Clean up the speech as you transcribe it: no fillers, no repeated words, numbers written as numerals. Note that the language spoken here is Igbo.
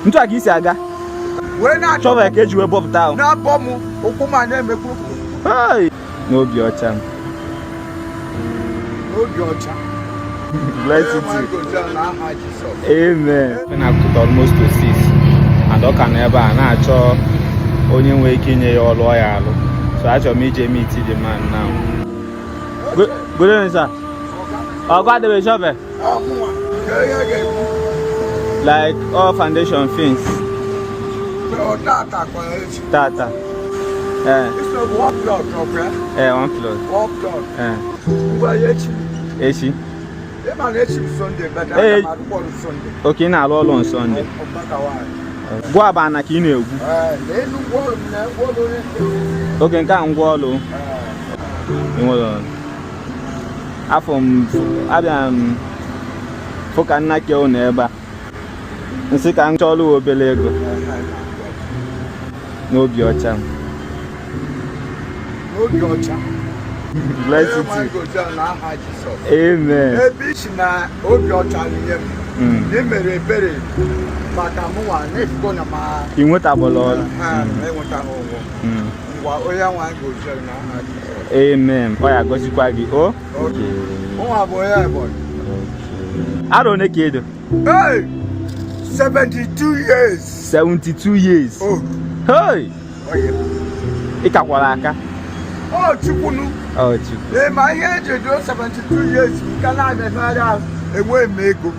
Ntu a ka isi aga. Wee na Chọba ka eji wee bọpụta ahụ. na bọ m ụkwụ ma na-emekwu Hey! N'obi ọcha m. n'obi ọcha. Bless you. Amen. When I put almost to 6 and ọ ka n'ebe a na-achọ onye nwere ike inye ya ọlụ ọ ya alụ. So achọrọ m ije meet the man now. Good evening, sir. Ọgụ adịbe shovel. Like all foundation things. Tata. One plot. One plot. Echi. Okay, na alụ ọlụ on Sunday. Gwa aba na ka ị na-egwu. Oge nke a ngwa ọlụ. Afọ m abịa m fụ ka nna ke ụnụ ebe a. Nsị ka m chọọ ọlụ obere ego. N'obi ọcha m. N'obi ọcha. Bless you. Amen. Ebe isi na obi ọcha nye m. Ị mere ebere maka mụnwa na-efugo na ma. Ị nwetabụla ọrụ. Enweta ụgwọ. Ngwa onye nwa gozi na aha Jisọs. Amen. Ọ ya gọzikwa gị. O? Nwa bụ onye Ebonyi. Arọ one ka edo? Hey! 72 years. 72 years. Oh. Hey! Oye. Ị kakwara aka? Oh, Chukwunu. Oh, Chukwu. Lee ma ihe eji edo 72 years nke na-abịa enwe m ego.